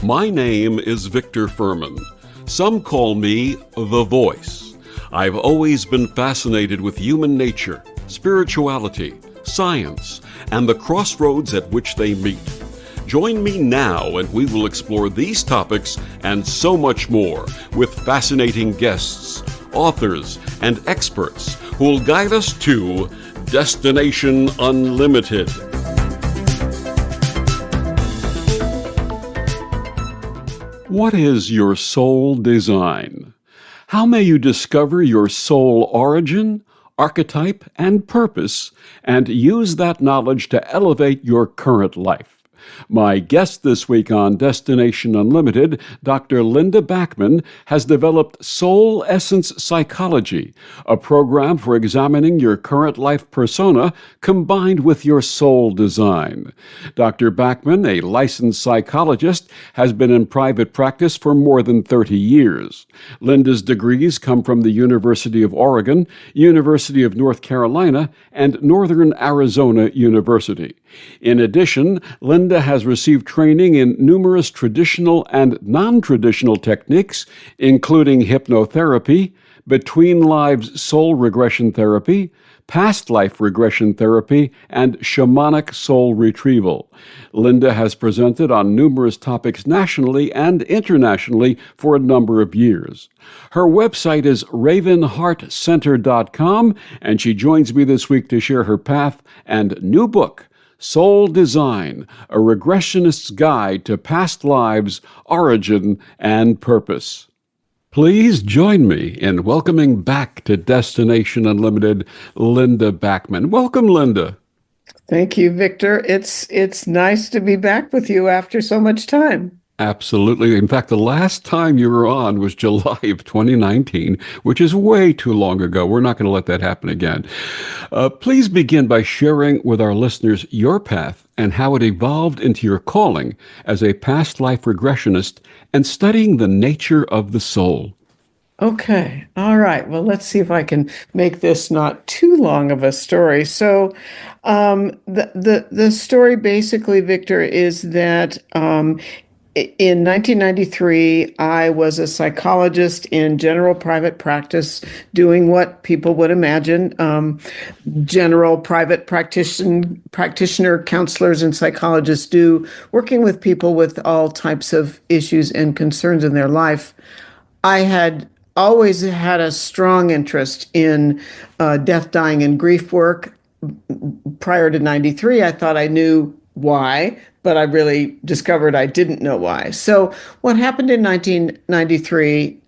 My name is Victor Furman. Some call me the Voice. I've always been fascinated with human nature, spirituality, science, and the crossroads at which they meet. Join me now and we will explore these topics and so much more with fascinating guests, authors, and experts who will guide us to Destination Unlimited. What is your soul design? How may you discover your soul origin, archetype, and purpose, and use that knowledge to elevate your current life? My guest this week on Destination Unlimited, Dr. Linda Backman, has developed Soul Essence Psychology, a program for examining your current life persona combined with your soul design. Dr. Backman, a licensed psychologist, has been in private practice for more than 30 years. Linda's degrees come from the University of Oregon, University of North Carolina, and Northern Arizona University. In addition, Linda has received training in numerous traditional and non-traditional techniques, including hypnotherapy, between lives soul regression therapy, past life regression therapy, and shamanic soul retrieval. Linda has presented on numerous topics nationally and internationally for a number of years. Her website is ravenheartcenter.com, and she joins me this week to share her path and new book, Soul Design, a regressionist's guide to past lives, origin, and purpose. Please join me in welcoming back to Destination Unlimited, Linda Backman. Welcome, Linda. Thank you, Victor. It's nice to be back with you after so much time. Absolutely. In fact, the last time you were on was July of 2019, which is way too long ago. We're not going to let that happen again. Please begin by sharing with our listeners your path and how it evolved into your calling as a past life regressionist and studying the nature of the soul. Okay. All right. Well, let's see if I can make this not too long of a story. So the story basically, Victor, is that in 1993, I was a psychologist in general private practice, doing what people would imagine general private practitioner counselors and psychologists do, working with people with all types of issues and concerns in their life. I had always had a strong interest in death, dying, and grief work. Prior to 93, I thought I knew why, but I really discovered I didn't know why. So what happened in 1993,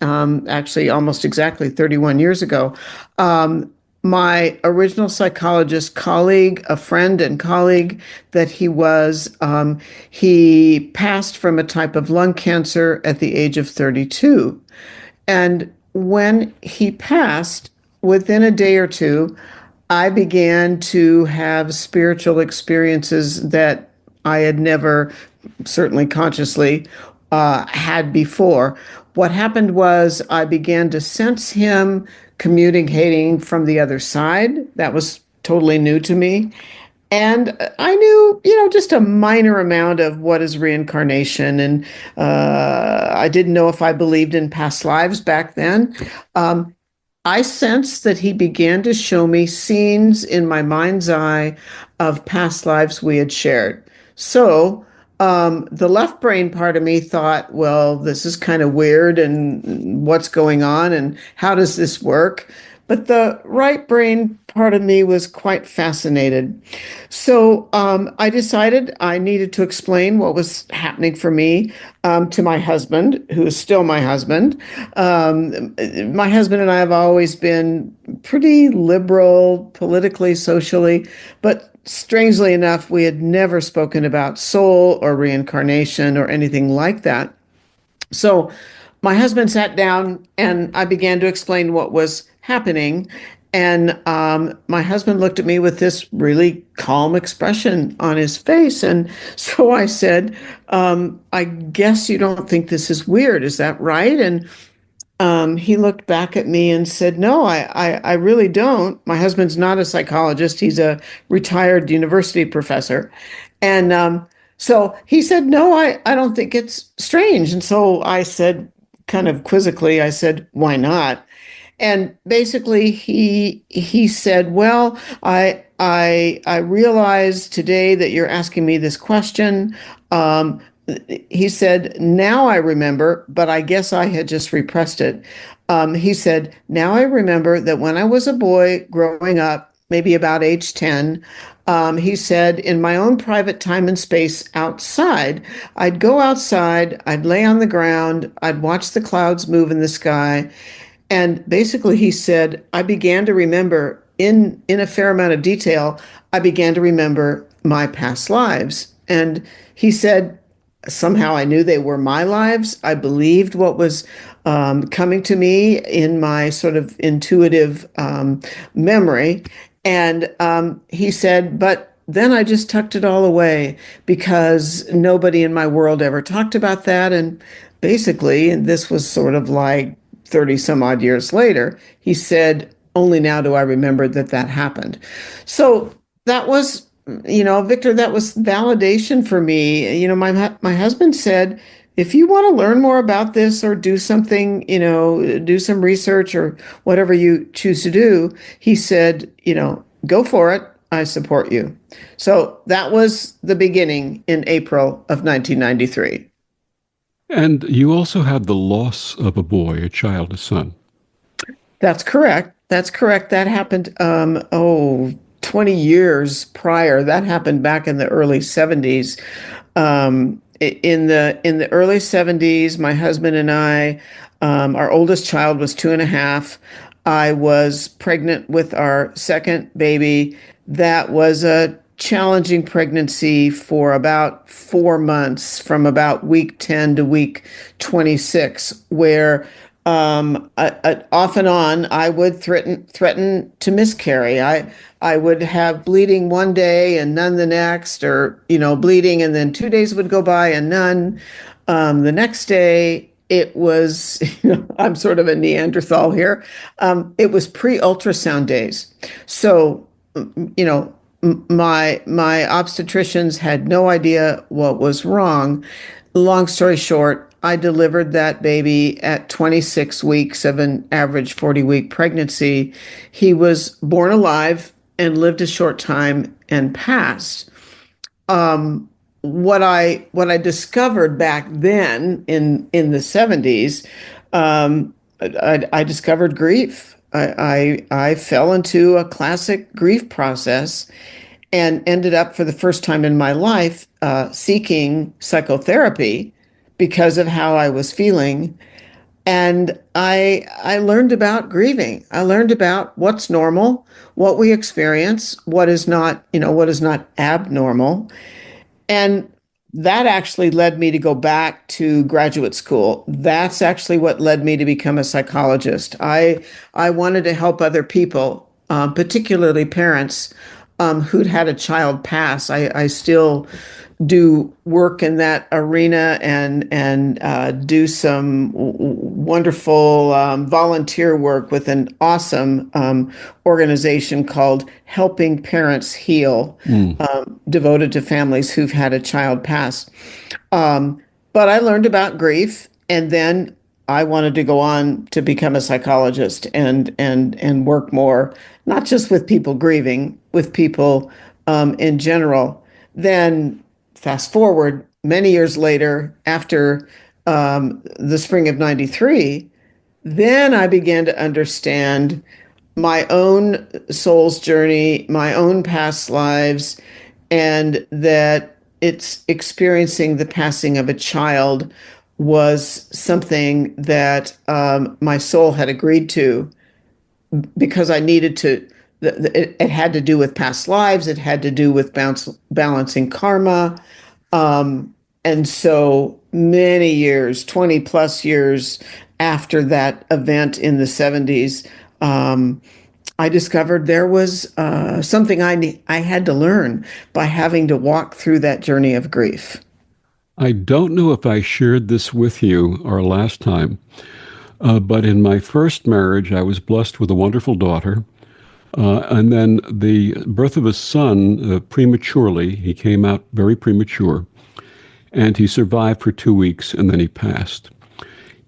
actually almost exactly 31 years ago, my original psychologist colleague, a friend and colleague that he was, he passed from a type of lung cancer at the age of 32. And when he passed, within a day or two, I began to have spiritual experiences that I had never, certainly consciously, had before. What happened was I began to sense him communicating from the other side. That was totally new to me. And I knew, just a minor amount of what is reincarnation. And I didn't know if I believed in past lives back then. I sensed that he began to show me scenes in my mind's eye of past lives we had shared. So the left brain part of me thought, well, this is kind of weird and what's going on and how does this work? But the right brain part of me was quite fascinated. So I decided I needed to explain what was happening for me to my husband, who is still my husband. My husband and I have always been pretty liberal, politically, socially, but strangely enough, we had never spoken about soul or reincarnation or anything like that. So my husband sat down and I began to explain what was happening. And my husband looked at me with this really calm expression on his face. And so I said, I guess you don't think this is weird. Is that right? And He looked back at me and said, "No, I really don't. My husband's not a psychologist. He's a retired university professor." And so he said, "No, I don't think it's strange." And so I said, kind of quizzically, I said, "Why not?" And basically he said, "Well, I realize today that you're asking me this question." Um, he said, "Now I remember, but I guess I had just repressed it." He said, "Now I remember that when I was a boy growing up, maybe about age 10, he said, in my own private time and space outside, I'd go outside, I'd lay on the ground, I'd watch the clouds move in the sky, and basically, he said, I began to remember in a fair amount of detail, I began to remember my past lives. And he said, somehow I knew they were my lives. I believed what was coming to me in my sort of intuitive memory. And he said, but then I just tucked it all away because nobody in my world ever talked about that. And basically, and this was sort of like 30 some odd years later, he said, only now do I remember that that happened. So that was, Victor, that was validation for me. My husband said, if you want to learn more about this or do something, do some research or whatever you choose to do, he said, go for it. I support you. So that was the beginning in April of 1993. And you also had the loss of a boy, a child, a son. That's correct. That's correct. That happened, 20 years prior. That happened back in the early 70s. In the early 70s, my husband and I, our oldest child was 2.5. I was pregnant with our second baby. That was a challenging pregnancy for about 4 months, from about week 10 to week 26, where off and on, I would threaten to miscarry. I would have bleeding one day and none the next, or bleeding, and then 2 days would go by and none. The next day, it was, I'm sort of a Neanderthal here. It was pre-ultrasound days, so my obstetricians had no idea what was wrong. Long story short, I delivered that baby at 26 weeks of an average 40-week pregnancy. He was born alive and lived a short time and passed. What I discovered back then in the 70s, I discovered grief. I fell into a classic grief process and ended up for the first time in my life seeking psychotherapy because of how I was feeling. And I learned about grieving. I learned about what's normal, what we experience, what is not abnormal. And that actually led me to go back to graduate school. That's actually what led me to become a psychologist. I wanted to help other people, particularly parents who'd had a child pass. I still do work in that arena and do some wonderful volunteer work with an awesome organization called Helping Parents Heal, Mm. devoted to families who've had a child pass. But I learned about grief, and then I wanted to go on to become a psychologist and work more, not just with people grieving, with people in general. Then fast forward many years later, after the spring of 93, then I began to understand my own soul's journey, my own past lives, and that it's experiencing the passing of a child was something that my soul had agreed to because I needed to. It had to do with past lives. It had to do with balancing karma. And so many years, 20 plus years after that event in the 70s, I discovered there was something I had to learn by having to walk through that journey of grief. I don't know if I shared this with you our last time, But in my first marriage, I was blessed with a wonderful daughter. And then the birth of a son prematurely, he came out very premature, and he survived for 2 weeks and then he passed.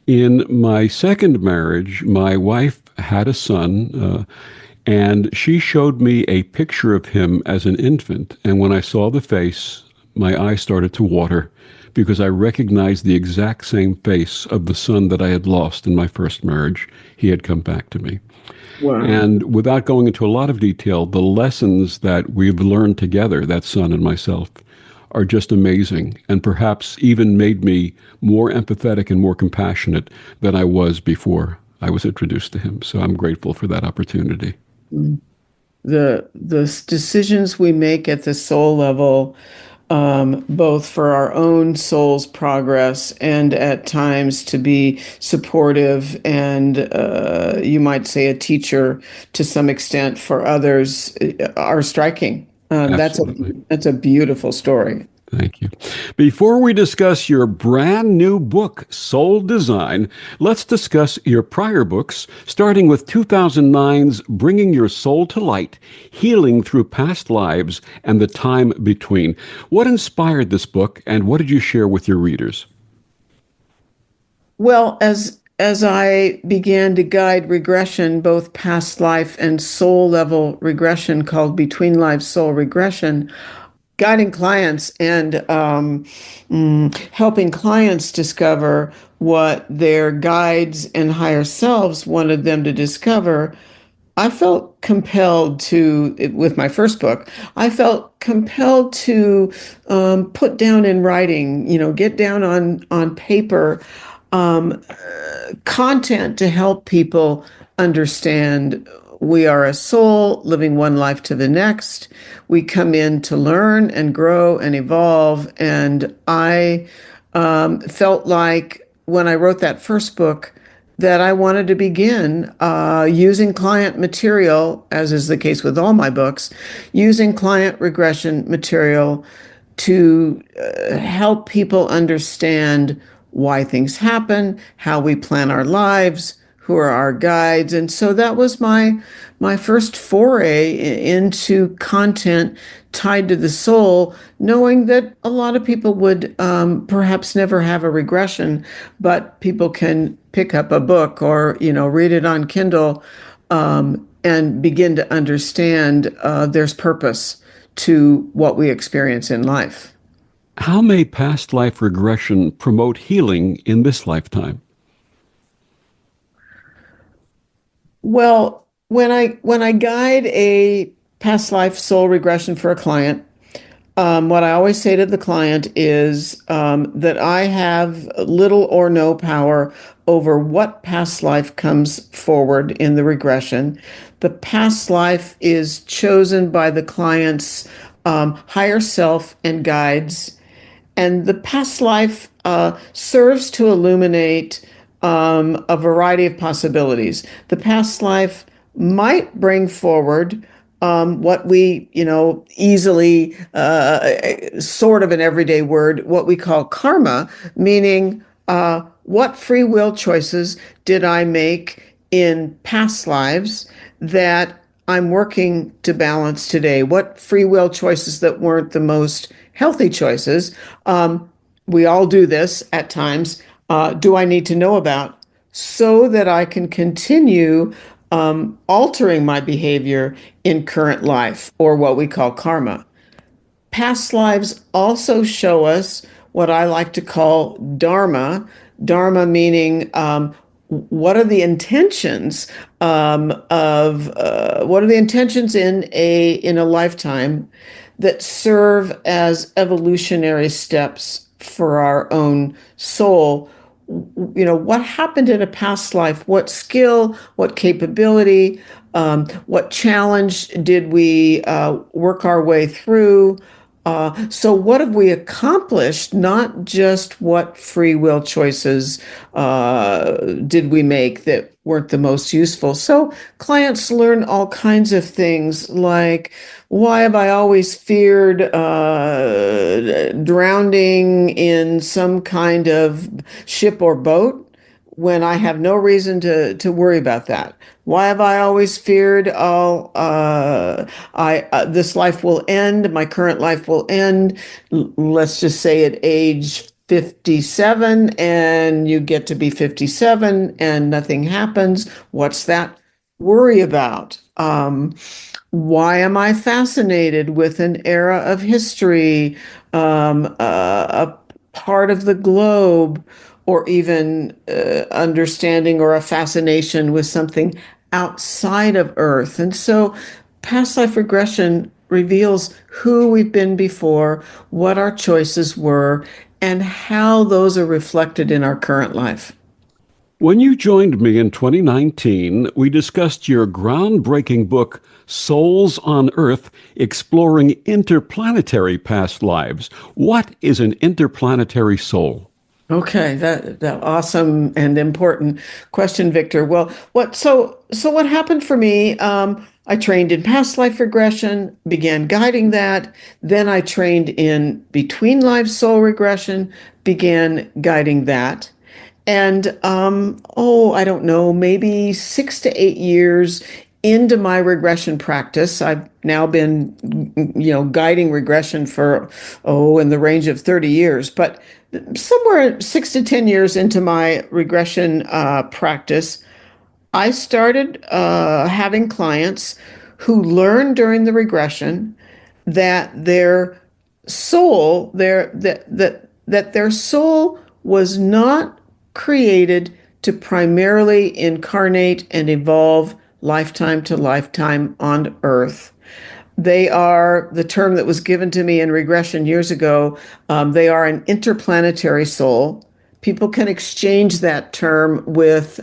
In my second marriage, my wife had a son, and she showed me a picture of him as an infant. And when I saw the face, my eyes started to water because I recognized the exact same face of the son that I had lost in my first marriage. He had come back to me. Wow. And without going into a lot of detail, the lessons that we've learned together, that son and myself, are just amazing and perhaps even made me more empathetic and more compassionate than I was before I was introduced to him. So I'm grateful for that opportunity. The decisions we make at the soul level, both for our own soul's progress and at times to be supportive and you might say a teacher to some extent for others, are striking. Absolutely. That's a beautiful story. Thank you. Before we discuss your brand new book, Soul Design, let's discuss your prior books, starting with 2009's Bringing Your Soul to Light, Healing Through Past Lives and the Time Between. What inspired this book, and what did you share with your readers? Well, as I began to guide regression, both past life and soul level regression called between life soul regression, guiding clients and helping clients discover what their guides and higher selves wanted them to discover, I felt compelled to, with my first book, I felt compelled to put down in writing, get down on paper um, content to help people understand we are a soul living one life to the next. We come in to learn and grow and evolve. And I felt like when I wrote that first book, that I wanted to begin using client material, as is the case with all my books, using client regression material to help people understand why things happen, how we plan our lives, who are our guides. And so that was my first foray into content tied to the soul, knowing that a lot of people would perhaps never have a regression, but people can pick up a book or read it on Kindle and begin to understand there's purpose to what we experience in life. How may past life regression promote healing in this lifetime? Well, when I guide a past life soul regression for a client, what I always say to the client is that I have little or no power over what past life comes forward in the regression. The past life is chosen by the client's higher self and guides, and the past life serves to illuminate a variety of possibilities. The past life might bring forward what we, easily, sort of an everyday word, what we call karma, meaning what free will choices did I make in past lives that I'm working to balance today? What free will choices that weren't the most healthy choices? We all do this at times. Do I need to know about so that I can continue altering my behavior in current life, or what we call karma? Past lives also show us what I like to call dharma. Dharma meaning what are the intentions of what are the intentions in a lifetime that serve as evolutionary steps for our own soul. What happened in a past life? What skill, what capability, what challenge did we work our way through? So, what have we accomplished? Not just what free will choices did we make that weren't the most useful. So, clients learn all kinds of things like, why have I always feared drowning in some kind of ship or boat? when I have no reason to worry about that? Why have I always feared, oh, I this life will end, my current life will end, let's just say at age 57, and you get to be 57 and nothing happens. What's that worry about? Why am I fascinated with an era of history, a part of the globe, or even understanding or a fascination with something outside of Earth? And so, past life regression reveals who we've been before, what our choices were, and how those are reflected in our current life. When you joined me in 2019, we discussed your groundbreaking book, Souls on Earth Exploring Interplanetary Past Lives. What is an interplanetary soul? Okay, that awesome and important question, Victor. Well, what happened for me? I trained in past life regression, began guiding that. Then I trained in between life soul regression, began guiding that. And oh, I don't know, maybe 6 to 8 years into my regression practice, I've now been, guiding regression for, oh, in the range of 30 years. But somewhere 6 to 10 years into my regression practice, I started having clients who learned during the regression that their soul, that their soul was not created to primarily incarnate and evolve lifetime to lifetime on Earth. They are the term that was given to me in regression years ago. They are an interplanetary soul. People can exchange that term with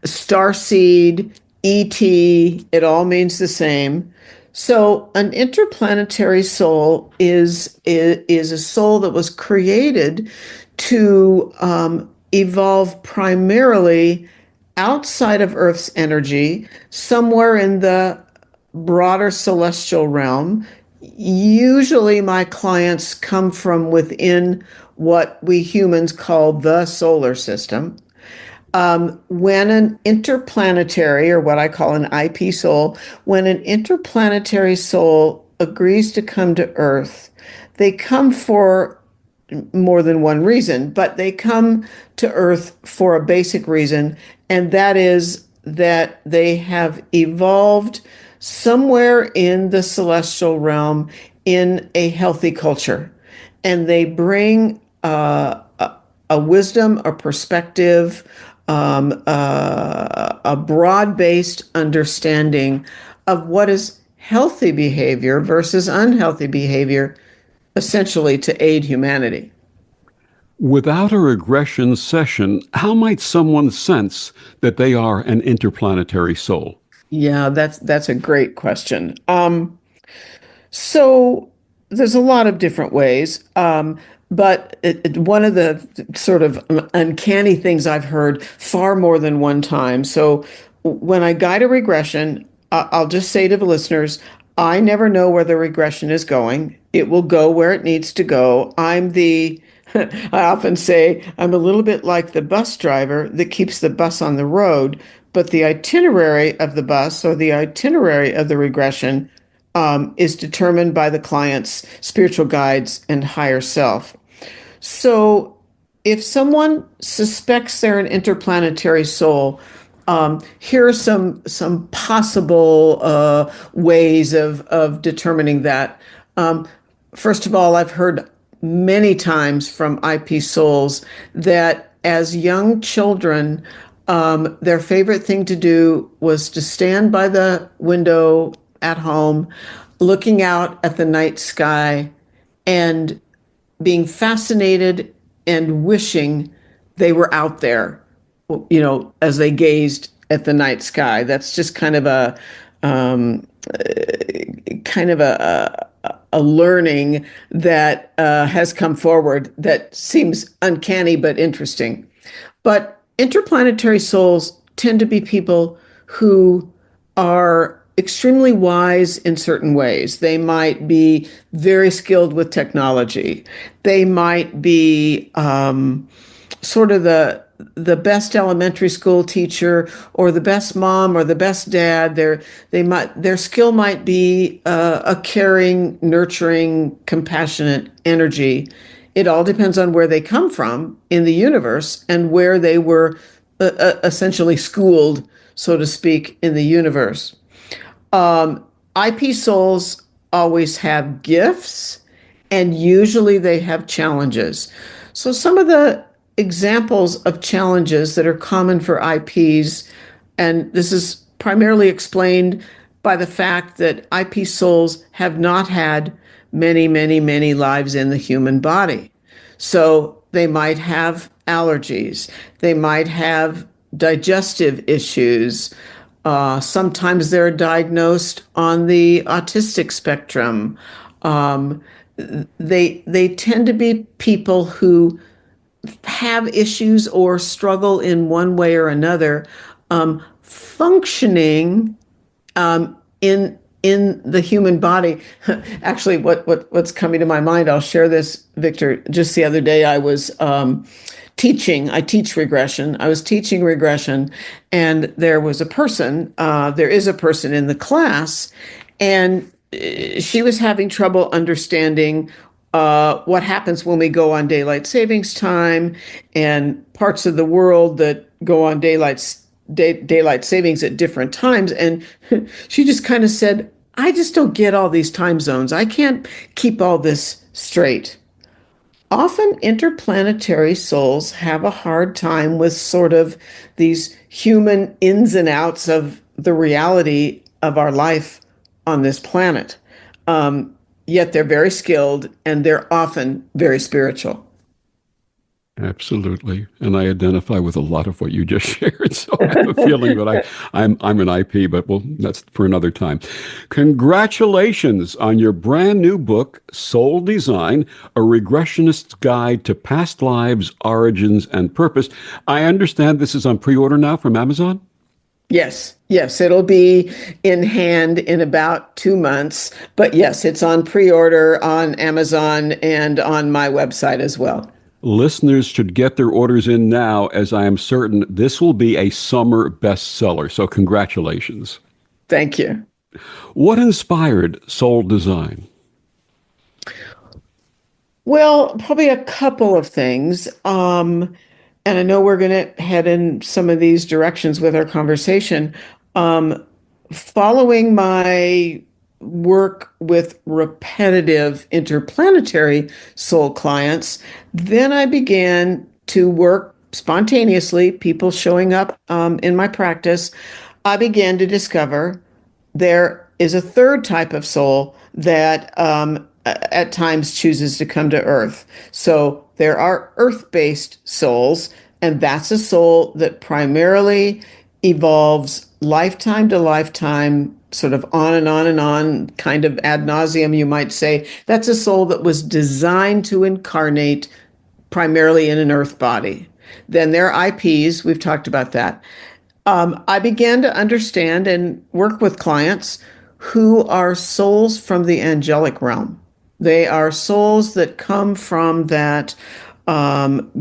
starseed, ET. It all means the same. So, an interplanetary soul is a soul that was created to evolve primarily outside of Earth's energy, somewhere in the broader celestial realm. Usually, my clients come from within what we humans call the solar system. When an interplanetary, or what I call an IP soul, when an interplanetary soul agrees to come to Earth, they come for more than one reason, but they come to Earth for a basic reason, and that is that they have evolved somewhere in the celestial realm in a healthy culture. And they bring a wisdom, a perspective, a broad based understanding of what is healthy behavior versus unhealthy behavior, essentially to aid humanity. Without a regression session, how might someone sense that they are an interplanetary soul? Yeah, that's a great question. So there's a lot of different ways, but one of the sort of uncanny things I've heard far more than one time. So when I guide a regression, I'll just say to the listeners, I never know where the regression is going. It will go where it needs to go. I often say I'm a little bit like the bus driver that keeps the bus on the road, but the itinerary of the bus or the itinerary of the regression is determined by the client's spiritual guides and higher self. So, if someone suspects they're an interplanetary soul, here are some possible ways of determining that. First of all, I've heard many times from IP souls that as young children, their favorite thing to do was to stand by the window at home, looking out at the night sky and being fascinated and wishing they were out there, as they gazed at the night sky. That's just um, kind of a learning that has come forward that seems uncanny but interesting. But interplanetary souls tend to be people who are extremely wise in certain ways. They might be very skilled with technology. They might be sort of the best elementary school teacher or the best mom or the best dad. Their skill might be a caring, nurturing, compassionate energy. It all depends on where they come from in the universe and where they were essentially schooled, so to speak, in the universe. IP souls always have gifts, and usually they have challenges. So, some of the examples of challenges that are common for IPs, and this is primarily explained by the fact that IP souls have not had many, many, many lives in the human body. So, they might have allergies, they might have digestive issues. Sometimes they're diagnosed on the autistic spectrum. Um, they tend to be people who have issues or struggle in one way or another, functioning in the human body. Actually, what's coming to my mind, I'll share this, Victor. Just the other day, I was teaching. I teach regression. I was teaching regression, and there was a person. There is a person in the class, and she was having trouble understanding what happens when we go on daylight savings time and parts of the world that go on daylight savings at different times. And she just kind of said, I just don't get all these time zones. I can't keep all this straight. Often interplanetary souls have a hard time with sort of these human ins and outs of the reality of our life on this planet. Yet they're very skilled and they're often very spiritual. Absolutely. And I identify with a lot of what you just shared. So I have a feeling that I'm an IP, but well, that's for another time. Congratulations on your brand new book, Soul Design, a regressionist's guide to past lives, origins, and purpose. I understand this is on pre-order now from Amazon? Yes, yes, it'll be in hand in about 2 months. But yes, it's on pre-order on Amazon and on my website as well. Listeners should get their orders in now, as I am certain this will be a summer bestseller. So congratulations. Thank you. What inspired Soul Design? Well, probably a couple of things. And I know we're going to head in some of these directions with our conversation. Um, Following my work with repetitive interplanetary soul clients, then I began to work spontaneously, people showing up in my practice. I began to discover there is a third type of soul that at times chooses to come to Earth. So there are Earth-based souls, and that's a soul that primarily evolves lifetime to lifetime, sort of on and on and on, kind of ad nauseum, you might say. That's a soul that was designed to incarnate primarily in an Earth body. Then there are IPs, we've talked about that. I began to understand and work with clients who are souls from the angelic realm. They are souls that come from that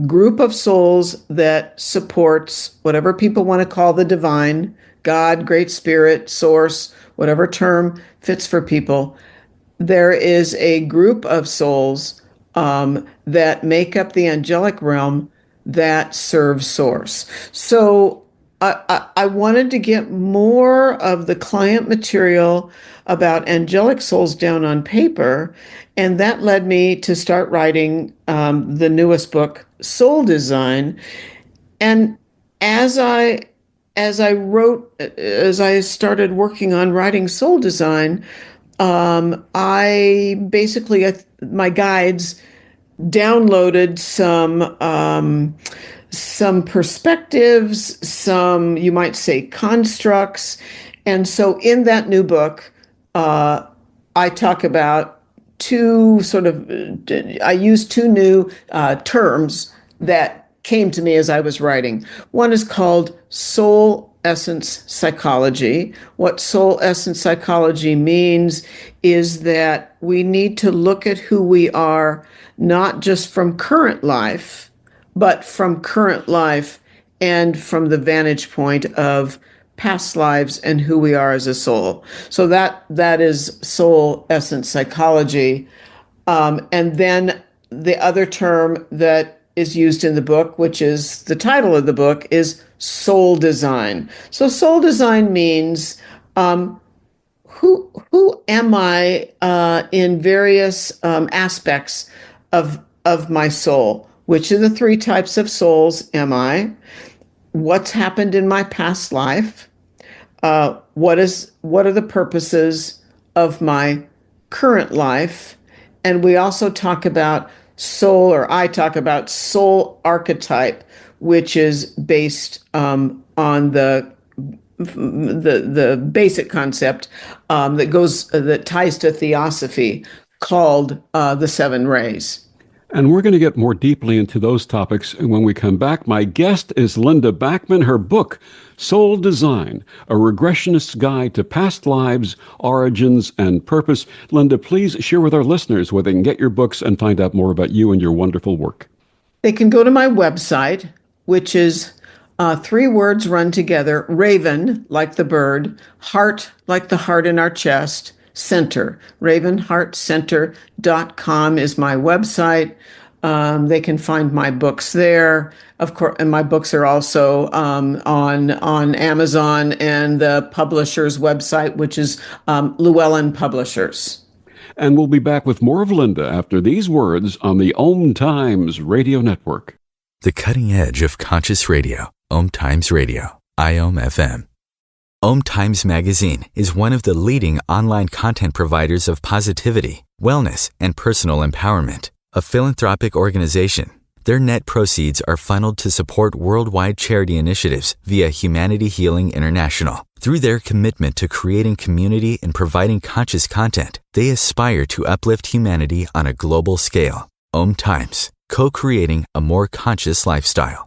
group of souls that supports whatever people want to call the divine, God, Great Spirit, Source, whatever term fits for people. There is a group of souls that make up the angelic realm that serve Source. So I wanted to get more of the client material about angelic souls down on paper, and that led me to start writing the newest book, Soul Design. And as I as I started working on writing Soul Design, I basically my guides downloaded some perspectives, some, you might say, constructs. And so in that new book, I talk about I use two new terms that came to me as I was writing. One is called soul essence psychology. What soul essence psychology means is that we need to look at who we are, not just from current life, but from current life and from the vantage point of past lives and who we are as a soul. So that is soul essence psychology. And then the other term that is used in the book, which is the title of the book, is soul design. So soul design means who am I in various aspects of my soul? Which of the three types of souls am I? What's happened in my past life? What are the purposes of my current life? And we also talk about soul, or I talk about soul archetype, which is based on the basic concept that ties to theosophy, called the seven rays. And we're going to get more deeply into those topics when we come back. My guest is Linda Backman. Her book, Soul Design, A Regressionist's Guide to Past Lives, Origins, and Purpose. Linda, please share with our listeners where they can get your books and find out more about you and your wonderful work. They can go to my website, which is three words run together: Raven, like the bird; heart, like the heart in our chest; center. Ravenheartcenter.com is my website. They can find my books there, of course, and my books are also on Amazon and the publisher's website, which is Llewellyn Publishers. And we'll be back with more of Linda after these words on the Om Times Radio Network. The cutting edge of conscious radio, Om Times Radio, IOM FM. Om Times Magazine is one of the leading online content providers of positivity, wellness, and personal empowerment. A philanthropic organization, their net proceeds are funneled to support worldwide charity initiatives via Humanity Healing International. Through their commitment to creating community and providing conscious content, they aspire to uplift humanity on a global scale. Om Times, co-creating a more conscious lifestyle.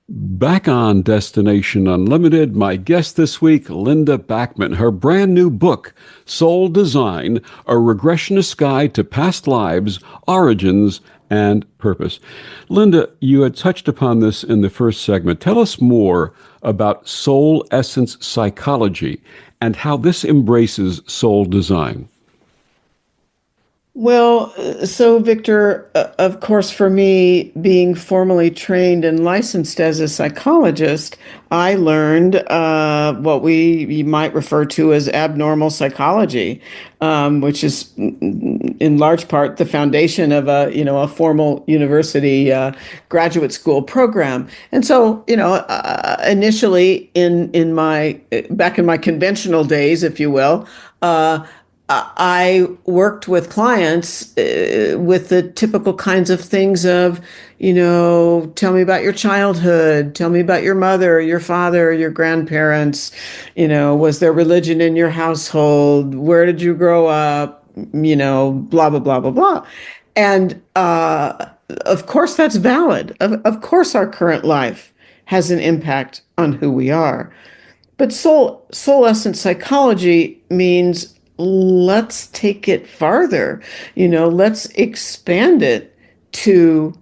Back on Destination Unlimited, my guest this week, Linda Backman. Her brand new book, Soul Design, A Regressionist's Guide to Past Lives, Origins, and Purpose. Linda, you had touched upon this in the first segment. Tell us more about soul essence psychology and how this embraces soul design. Well, so Victor, of course, for me, being formally trained and licensed as a psychologist, I learned what you might refer to as abnormal psychology, which is in large part the foundation of a formal university graduate school program. And so, initially in my back in my conventional days, if you will. I worked with clients with the typical kinds of things of, tell me about your childhood, tell me about your mother, your father, your grandparents, was there religion in your household, where did you grow up, blah, blah, blah, blah, blah. And of course, that's valid. Of course, our current life has an impact on who we are. But soul essence psychology means, let's take it farther. Let's expand it to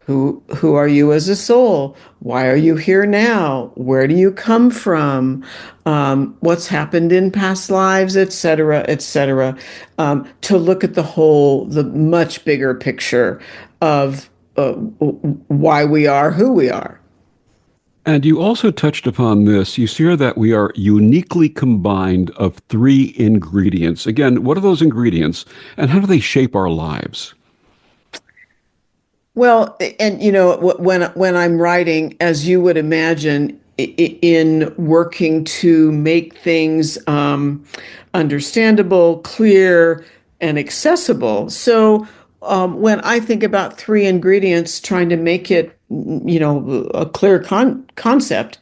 who are you as a soul? Why are you here now? Where do you come from? What's happened in past lives, et cetera, et cetera. To look at the much bigger picture of why we are who we are. And you also touched upon this. You share that we are uniquely combined of three ingredients. Again, what are those ingredients and how do they shape our lives? Well, and when I'm writing, as you would imagine, in working to make things understandable, clear, and accessible. So when I think about three ingredients, trying to make it, a clear concept,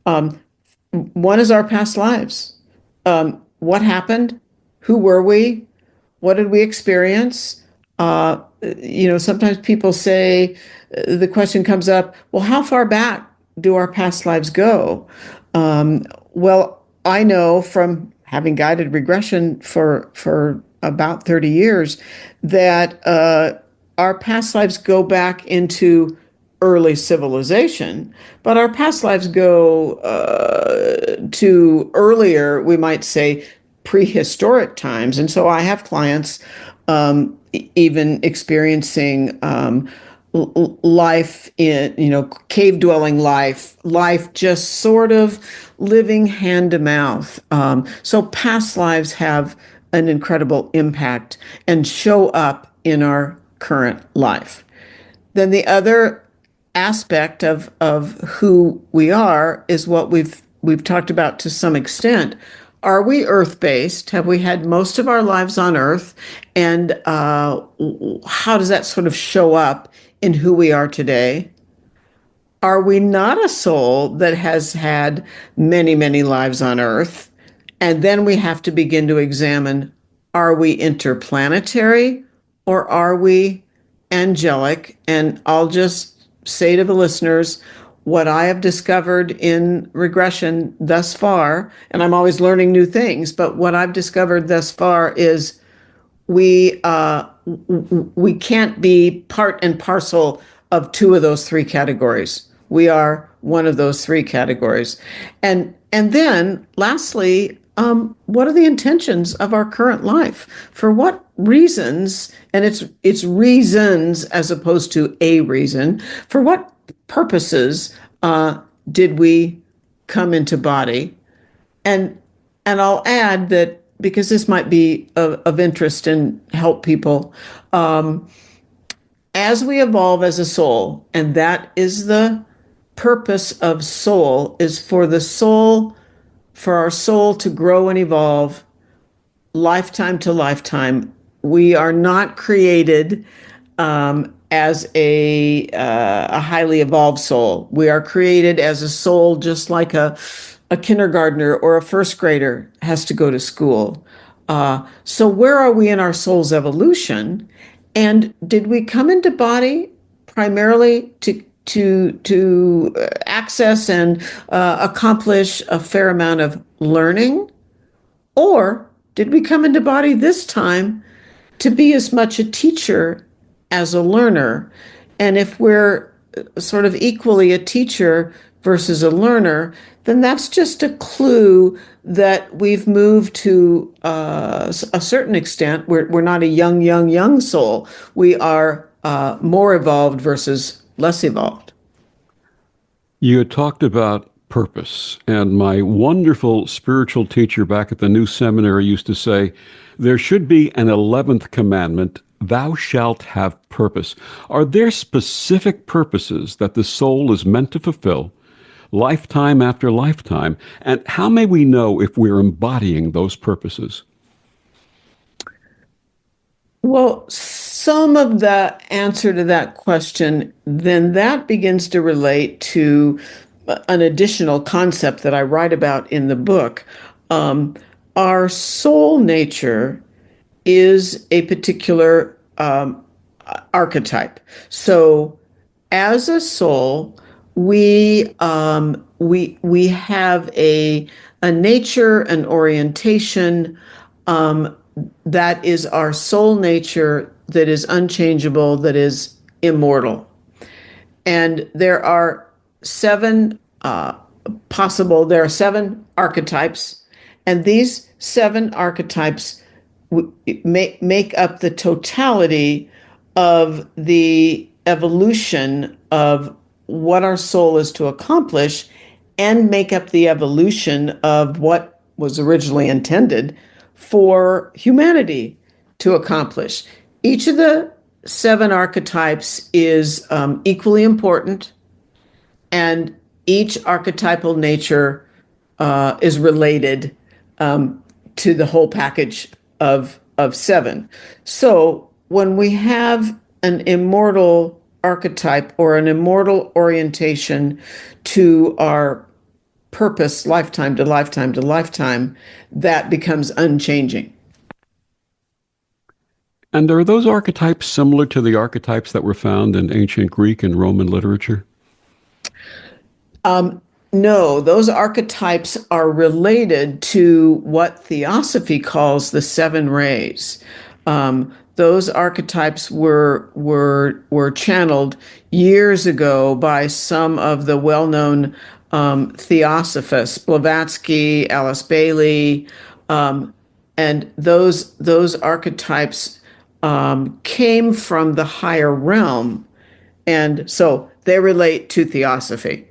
one is our past lives. What happened? Who were we? What did we experience? Sometimes people say, the question comes up, well, how far back do our past lives go? Well, I know from having guided regression for about 30 years that our past lives go back into early civilization, but our past lives go to earlier, we might say, prehistoric times. And so I have clients even experiencing life in, cave dwelling life just sort of living hand to mouth. So past lives have an incredible impact and show up in our current life. Then the other aspect of who we are is what we've talked about to some extent. Are we earth-based? Have we had most of our lives on Earth? And how does that sort of show up in who we are today? Are we not a soul that has had many, many lives on Earth? And then we have to begin to examine, are we interplanetary or are we angelic? And I'll just say to the listeners what I have discovered in regression thus far, and I'm always learning new things, but what I've discovered thus far is we we can't be part and parcel of two of those three categories. We are one of those three categories. And then lastly, what are the intentions of our current life? For what reasons, and it's reasons as opposed to a reason, for what purposes did we come into body? And I'll add that because this might be of interest and help people, as we evolve as a soul, and that is the purpose of soul, is for our soul to grow and evolve lifetime to lifetime. We are not created as a highly evolved soul. We are created as a soul, just like a kindergartner or a first grader has to go to school. So where are we in our soul's evolution? And did we come into body primarily to access and accomplish a fair amount of learning? Or did we come into body this time to be as much a teacher as a learner? And if we're sort of equally a teacher versus a learner, then that's just a clue that we've moved to a certain extent. We're not a young soul. We are more evolved versus less evolved. You had talked about purpose, and my wonderful spiritual teacher back at the New Seminary used to say, there should be an 11th commandment, thou shalt have purpose. Are there specific purposes that the soul is meant to fulfill, lifetime after lifetime? And how may we know if we're embodying those purposes? Well, some of the answer to that question, then that begins to relate to an additional concept that I write about in the book. Our soul nature is a particular archetype. So, as a soul, we have a nature, an orientation that is our soul nature, that is unchangeable, that is immortal. And there are seven archetypes, and these seven archetypes make up the totality of the evolution of what our soul is to accomplish, and make up the evolution of what was originally intended for humanity to accomplish. Each of the seven archetypes is equally important, and each archetypal nature is related to the whole package of seven. So when we have an immortal archetype or an immortal orientation to our purpose, lifetime to lifetime to lifetime, that becomes unchanging. And are those archetypes similar to the archetypes that were found in ancient Greek and Roman literature? No, those archetypes are related to what Theosophy calls the seven rays. those archetypes were channeled years ago by some of the well-known theosophists, Blavatsky, Alice Bailey, um, and those archetypes came from the higher realm, and so they relate to theosophy.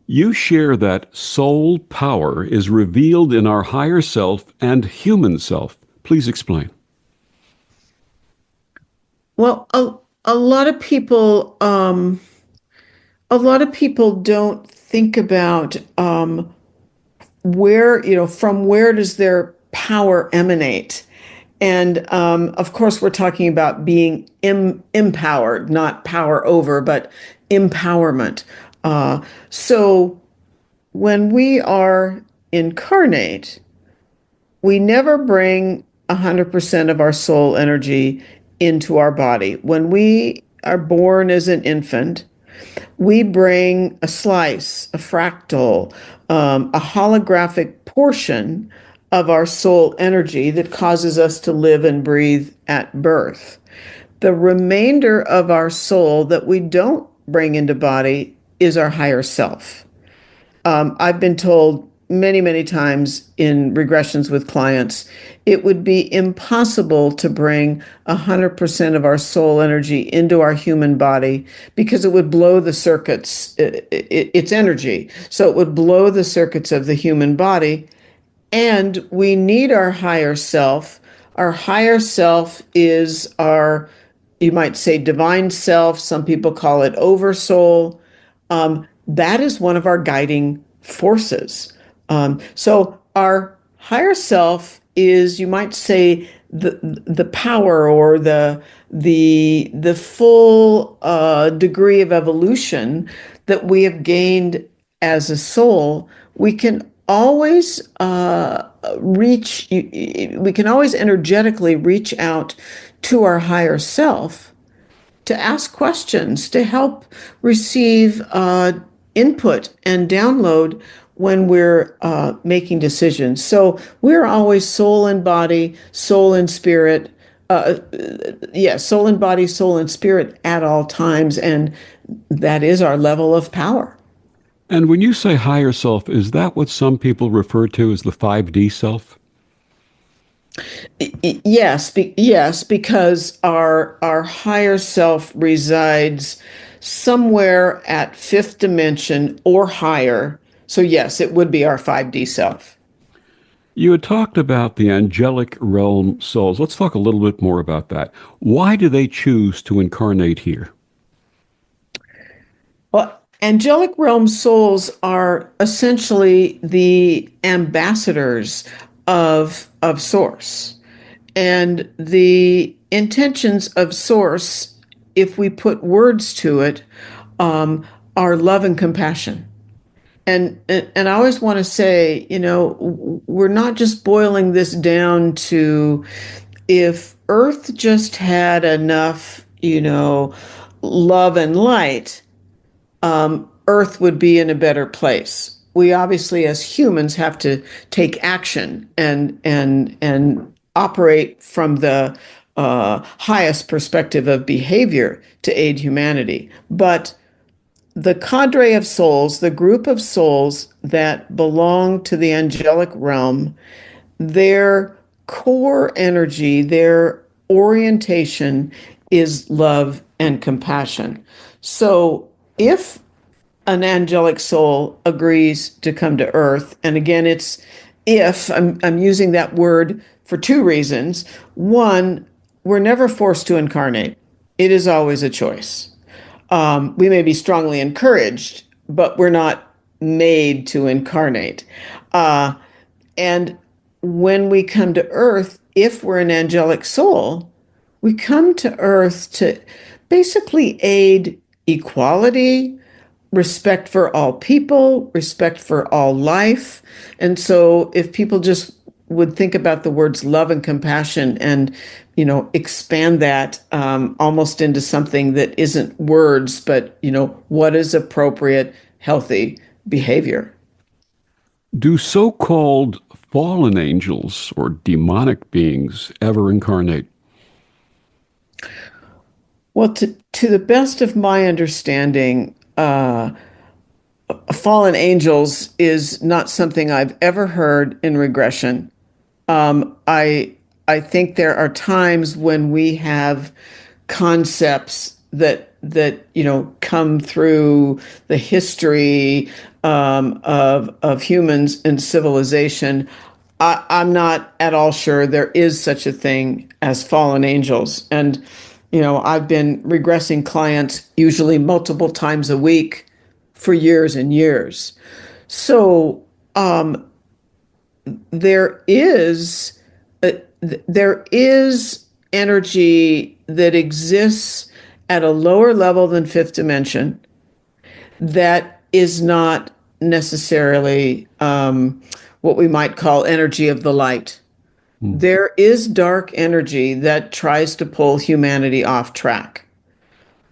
You share that soul power is revealed in our higher self and human self. Please explain. Well, a lot of people, a lot of people don't think about where, from where does their power emanate? And of course, we're talking about being empowered, not power over, but empowerment. So when we are incarnate, we never bring 100% of our soul energy into our body. When we are born as an infant, we bring a slice, a fractal, a holographic portion of our soul energy that causes us to live and breathe at birth. The remainder of our soul that we don't bring into body is our higher self. I've been told many, many times in regressions with clients, it would be impossible to bring 100% of our soul energy into our human body because it would blow the circuits, its energy. So it would blow the circuits of the human body. And we need our higher self. Our higher self is our, you might say, divine self. Some people call it oversoul. That is one of our guiding forces. So our higher self is, you might say, the power or the full degree of evolution that we have gained as a soul. We can always we can always energetically reach out to our higher self to ask questions, to help receive input and download when we're making decisions. So we're always soul and body, soul and spirit. Soul and body, soul and spirit at all times. And that is our level of power. And when you say higher self, is that what some people refer to as the 5D self? Yes, because our higher self resides somewhere at fifth dimension or higher. So yes, it would be our 5D self. You had talked about the angelic realm souls. Let's talk a little bit more about that. Why do they choose to incarnate here? Well, angelic realm souls are essentially the ambassadors of Source. And the intentions of Source, if we put words to it, are love and compassion. And I always want to say, we're not just boiling this down to if Earth just had enough, love and light, Earth would be in a better place. We obviously, as humans, have to take action and operate from the highest perspective of behavior to aid humanity. But the cadre of souls, the group of souls that belong to the angelic realm, their core energy, their orientation is love and compassion. So if an angelic soul agrees to come to earth, and again, it's if, I'm using that word for two reasons. One, we're never forced to incarnate. It is always a choice. We may be strongly encouraged, but we're not made to incarnate. And when we come to earth, if we're an angelic soul, we come to earth to basically aid equality, respect for all people, respect for all life. And so if people just would think about the words love and compassion and, expand that almost into something that isn't words, but, what is appropriate, healthy behavior. Do so called fallen angels or demonic beings ever incarnate? Well, to the best of my understanding, fallen angels is not something I've ever heard in regression. I think there are times when we have concepts that come through the history of humans and civilization. I'm not at all sure there is such a thing as fallen angels, and I've been regressing clients usually multiple times a week for years and years. So there is there is energy that exists at a lower level than fifth dimension that is not necessarily what we might call energy of the light. There is dark energy that tries to pull humanity off track.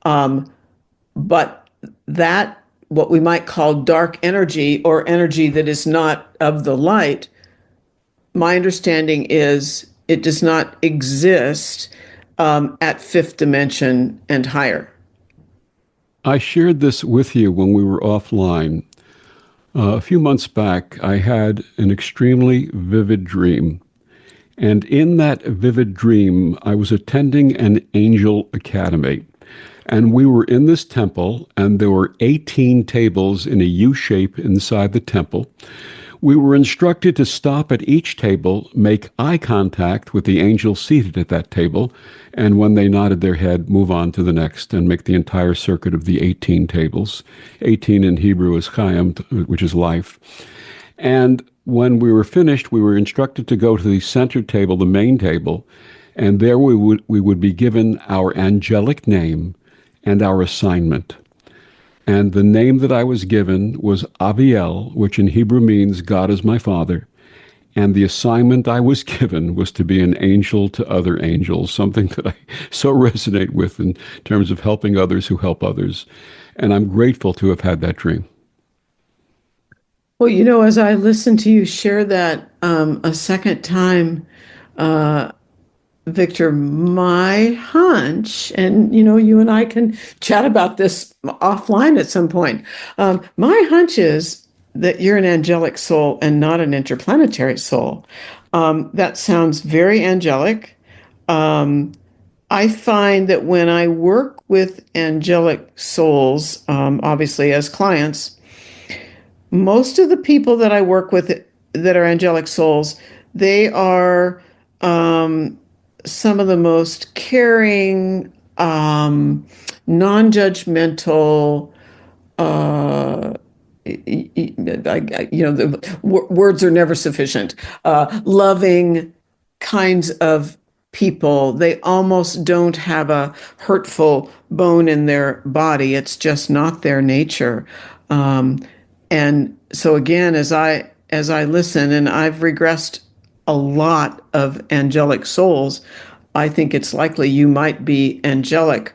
But that, what we might call dark energy or energy that is not of the light, my understanding is it does not exist at fifth dimension and higher. I shared this with you when we were offline. A few months back, I had an extremely vivid dream. And in that vivid dream, I was attending an angel academy. And we were in this temple, and there were 18 tables in a U shape inside the temple. We were instructed to stop at each table, make eye contact with the angel seated at that table, and when they nodded their head, move on to the next and make the entire circuit of the 18 tables. 18 in Hebrew is Chaim, which is life. And when we were finished, we were instructed to go to the center table, the main table, and there we would be given our angelic name and our assignment. And the name that I was given was Aviel, which in Hebrew means God is my Father. And the assignment I was given was to be an angel to other angels, something that I so resonate with in terms of helping others who help others. And I'm grateful to have had that dream. Well, as I listened to you share that a second time, Victor, my hunch, and you and I can chat about this offline at some point. My hunch is that you're an angelic soul and not an interplanetary soul. That sounds very angelic. I find that when I work with angelic souls, obviously as clients, most of the people that I work with that are angelic souls, they are some of the most caring, non-judgmental, the words are never sufficient, loving kinds of people. They almost don't have a hurtful bone in their body. It's just not their nature. And so again, as I listen, and I've regressed a lot of angelic souls, I think it's likely you might be angelic.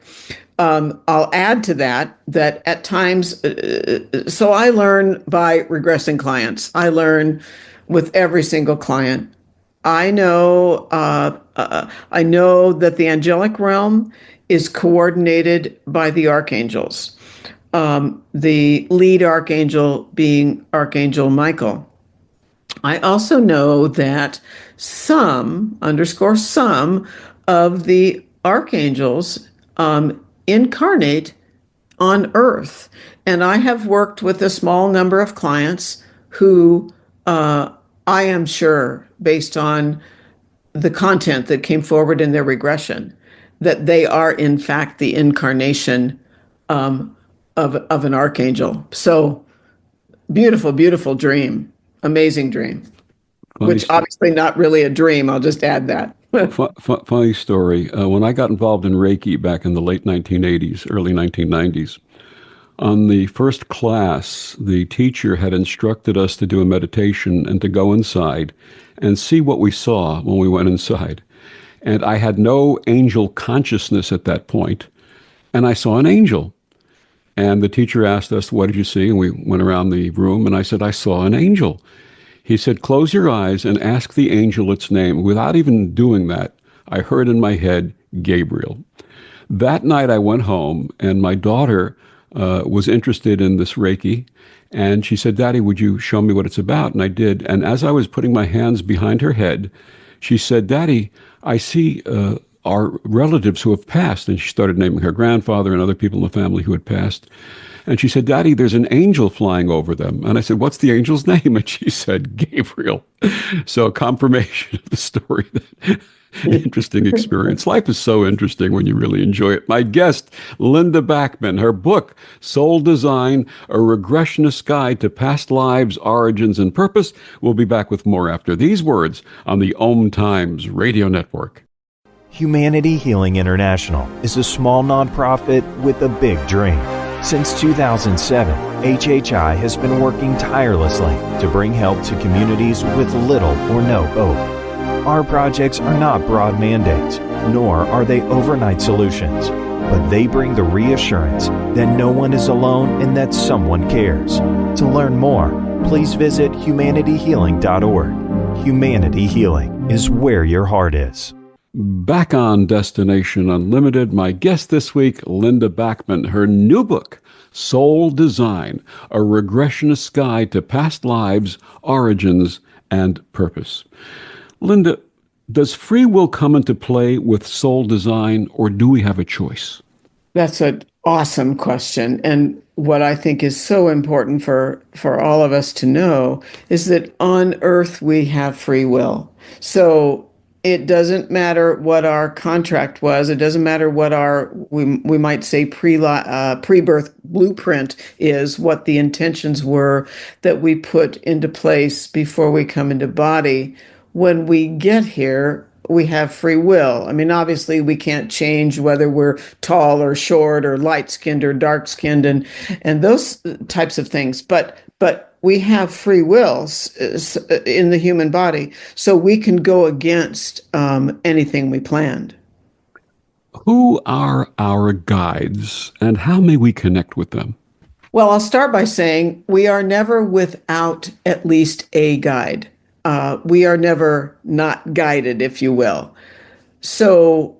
I'll add to that at times, so I learn by regressing clients. I learn with every single client. I know that the angelic realm is coordinated by the archangels. The lead archangel being Archangel Michael. I also know that some, underscore some, of the archangels incarnate on Earth. And I have worked with a small number of clients who I am sure, based on the content that came forward in their regression, that they are in fact the incarnation of an archangel. So beautiful, beautiful dream. Amazing dream. Funny, Which obviously not really a dream. I'll just add that. funny story. When I got involved in Reiki back in the late 1980s, early 1990s, on the first class, the teacher had instructed us to do a meditation and to go inside and see what we saw when we went inside. And I had no angel consciousness at that point, and I saw an angel. And the teacher asked us, "What did you see?" And we went around the room, and I said, "I saw an angel." He said, "Close your eyes and ask the angel its name." Without even doing that, I heard in my head, Gabriel. That night I went home, and my daughter was interested in this Reiki. And she said, Daddy, would you show me what it's about? And I did. And as I was putting my hands behind her head, she said, Daddy, I see our relatives who have passed. And she started naming her grandfather and other people in the family who had passed. And she said, Daddy, there's an angel flying over them. And I said, what's the angel's name? And she said, Gabriel. So confirmation of the story. Interesting experience. Life is so interesting when you really enjoy it. My guest, Linda Backman, her book, Soul Design, A Regressionist's Guide to Past Lives, Origins, and Purpose. We'll be back with more after these words on the Om Times Radio Network. Humanity Healing International is a small nonprofit with a big dream. Since 2007, HHI has been working tirelessly to bring help to communities with little or no hope. Our projects are not broad mandates, nor are they overnight solutions, but they bring the reassurance that no one is alone and that someone cares. To learn more, please visit humanityhealing.org. Humanity Healing is where your heart is. Back on Destination Unlimited, my guest this week, Linda Backman, her new book, Soul Design, A Regressionist's Guide to Past Lives, Origins, and Purpose. Linda, does free will come into play with soul design, or do we have a choice? That's an awesome question. And what I think is so important for all of us to know is that on Earth we have free will. So it doesn't matter what our contract was. It doesn't matter what our, we might say, pre-birth blueprint is, what the intentions were that we put into place before we come into body. When we get here, we have free will. I mean, obviously, we can't change whether we're tall or short or light-skinned or dark-skinned and those types of things. But we have free wills in the human body, so we can go against anything we planned. Who are our guides, and how may we connect with them? Well, I'll start by saying we are never without at least a guide. We are never not guided, if you will. So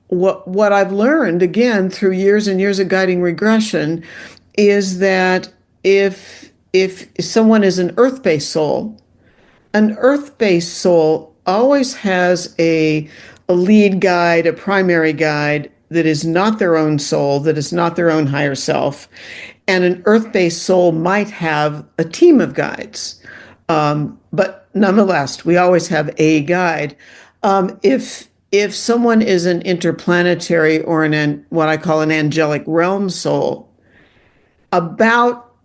what I've learned, again, through years and years of guiding regression, is that if someone is an earth-based soul, an earth-based soul always has a lead guide, a primary guide that is not their own soul, that is not their own higher self. And an earth-based soul might have a team of guides. But nonetheless, we always have a guide. If someone is an interplanetary or what I call an angelic realm soul,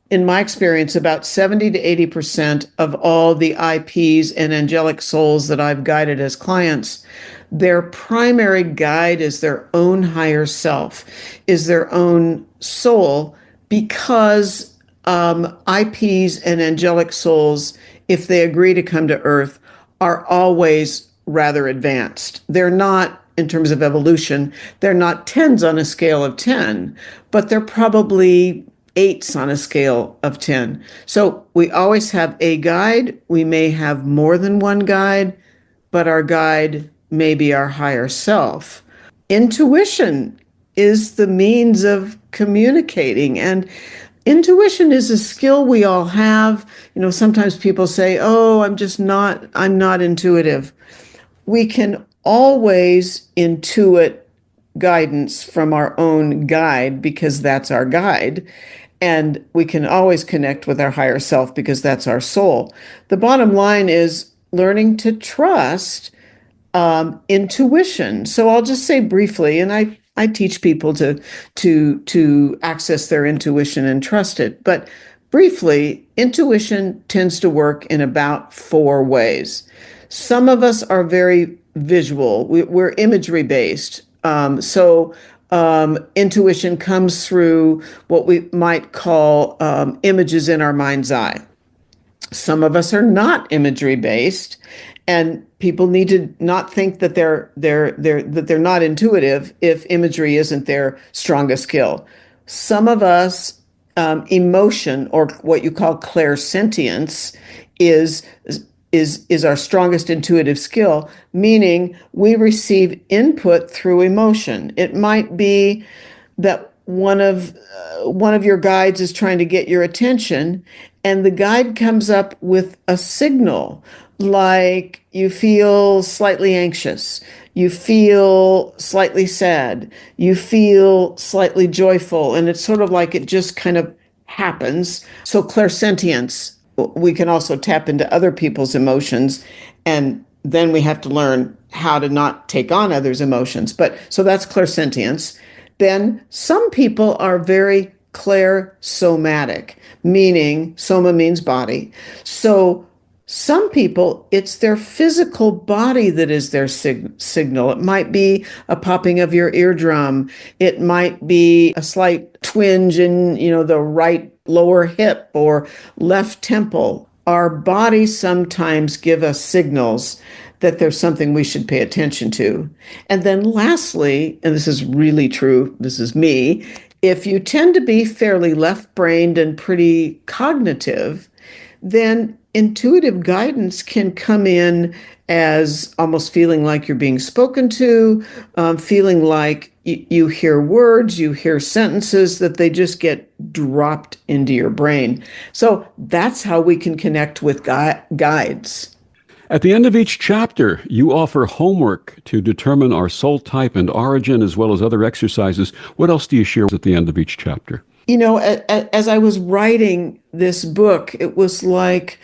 in my experience, about 70 to 80% of all the IPs and angelic souls that I've guided as clients, their primary guide is their own higher self, is their own soul, because IPs and angelic souls, if they agree to come to Earth, are always rather advanced. They're not, in terms of evolution, they're not 10s on a scale of 10, but they're probably 8s on a scale of 10. So we always have a guide. We may have more than one guide, but our guide may be our higher self. Intuition is the means of communicating, and intuition is a skill we all have. You know, sometimes people say, "Oh, I'm not intuitive." We can always intuit guidance from our own guide because that's our guide. And we can always connect with our higher self because that's our soul. The bottom line is learning to trust intuition. So I'll just say briefly, and I teach people to access their intuition and trust it. But briefly, intuition tends to work in about 4 ways. Some of us are very visual. We're imagery based. So intuition comes through what we might call images in our mind's eye. Some of us are not imagery based, and people need to not think that they're not intuitive if imagery isn't their strongest skill. Some of us, emotion, or what you call clairsentience, is is our strongest intuitive skill, meaning we receive input through emotion. It might be that one of your guides is trying to get your attention, and the guide comes up with a signal, like you feel slightly anxious, you feel slightly sad, you feel slightly joyful, and it's sort of like it just kind of happens. So clairsentience, we can also tap into other people's emotions, and then we have to learn how to not take on others' emotions. But so that's clairsentience. Then some people are very clairsomatic, meaning soma means body. So some people, it's their physical body that is their signal. It might be a popping of your eardrum. It might be a slight twinge in, the right lower hip or left temple. Our bodies sometimes give us signals that there's something we should pay attention to. And then lastly, and this is really true, this is me, if you tend to be fairly left-brained and pretty cognitive, then intuitive guidance can come in as almost feeling like you're being spoken to, feeling like you hear words, you hear sentences, that they just get dropped into your brain. So that's how we can connect with guides. At the end of each chapter, you offer homework to determine our soul type and origin, as well as other exercises. What else do you share at the end of each chapter? As I was writing this book, it was like,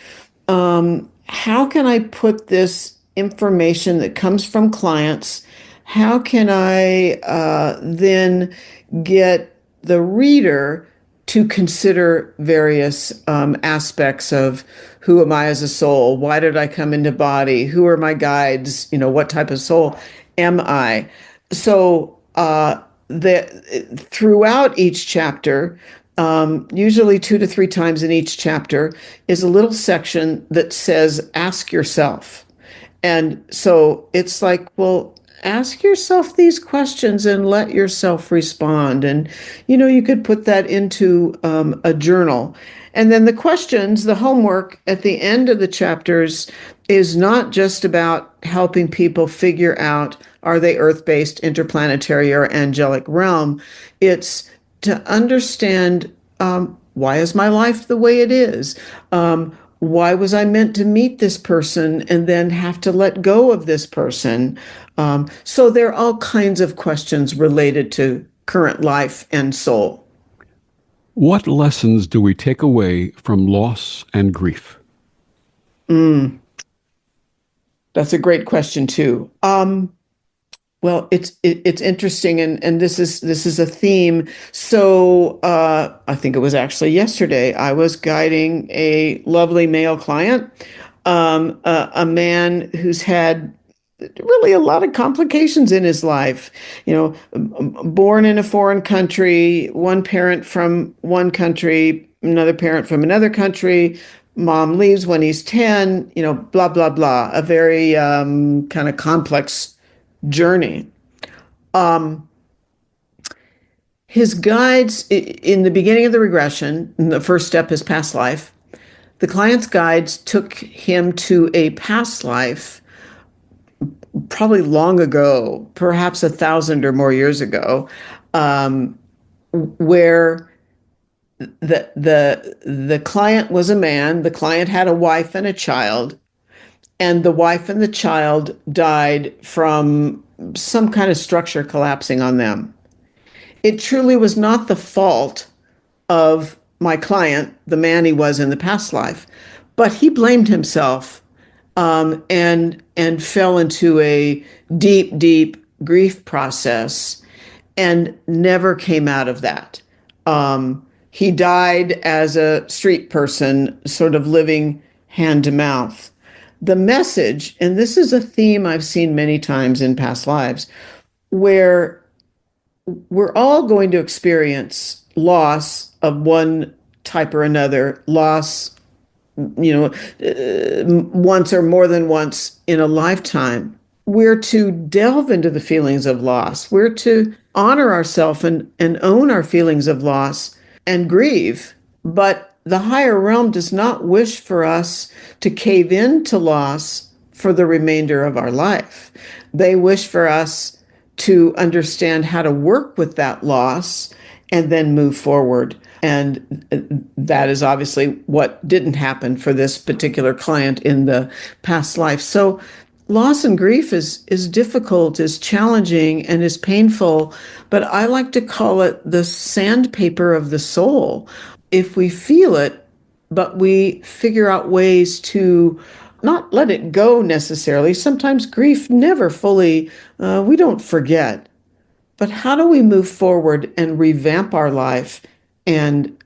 how can I put this information that comes from clients? How can I then get the reader to consider various aspects of who am I as a soul? Why did I come into body? Who are my guides? What type of soul am I? So throughout each chapter, usually 2 to 3 times in each chapter, is a little section that says, ask yourself. And so it's like, well, ask yourself these questions and let yourself respond. And, you could put that into a journal. And then the questions, the homework at the end of the chapters is not just about helping people figure out, are they earth-based, interplanetary, or angelic realm? It's to understand, why is my life the way it is? Why was I meant to meet this person and then have to let go of this person? So there are all kinds of questions related to current life and soul. What lessons do we take away from loss and grief? That's a great question too. Well, it's interesting, and this is a theme. So I think it was actually yesterday. I was guiding a lovely male client, a man who's had really a lot of complications in his life. Born in a foreign country, one parent from one country, another parent from another country. Mom leaves when he's 10. Blah blah blah. A very kind of complex journey. His guides in the beginning of the regression, the first step is past life. The client's guides took him to a past life, probably long ago, perhaps 1,000 or more years ago, where the client was a man. The client had a wife and a child, and the wife and the child died from some kind of structure collapsing on them. It truly was not the fault of my client, the man he was in the past life, but he blamed himself, and fell into a deep grief process and never came out of that. He died as a street person, sort of living hand to mouth. The message, and this is a theme I've seen many times in past lives, where we're all going to experience loss of one type or another, loss, once or more than once in a lifetime. We're to delve into the feelings of loss. We're to honor ourselves and own our feelings of loss and grieve. But the higher realm does not wish for us to cave into loss for the remainder of our life. They wish for us to understand how to work with that loss and then move forward. And that is obviously what didn't happen for this particular client in the past life. So loss and grief is difficult, is challenging, and is painful, but I like to call it the sandpaper of the soul. If we feel it, but we figure out ways to not let it go necessarily. Sometimes grief never fully, we don't forget. But how do we move forward and revamp our life and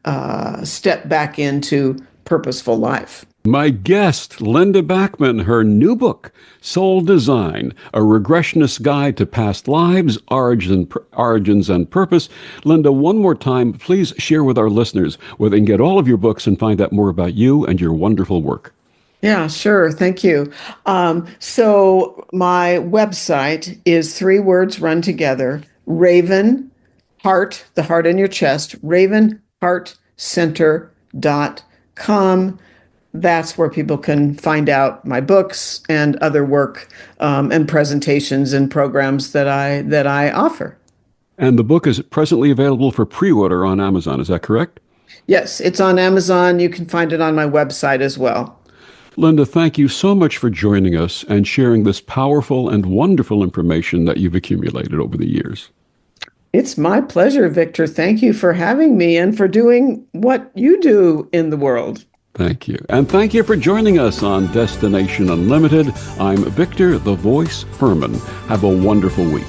step back into purposeful life? My guest, Linda Backman, her new book, Soul Design, A Regressionist's Guide to Past Lives, Origins and Purpose. Linda, one more time, please share with our listeners where they can get all of your books and find out more about you and your wonderful work. Yeah, sure. Thank you. So my website is 3 words run together: Raven Heart, the heart in your chest, ravenheartcenter.com. That's where people can find out my books and other work and presentations and programs that I offer. And the book is presently available for pre-order on Amazon. Is that correct? Yes, it's on Amazon. You can find it on my website as well. Linda, thank you so much for joining us and sharing this powerful and wonderful information that you've accumulated over the years. It's my pleasure, Victor. Thank you for having me and for doing what you do in the world. Thank you. And thank you for joining us on Destination Unlimited. I'm Victor, the Voice Furman. Have a wonderful week.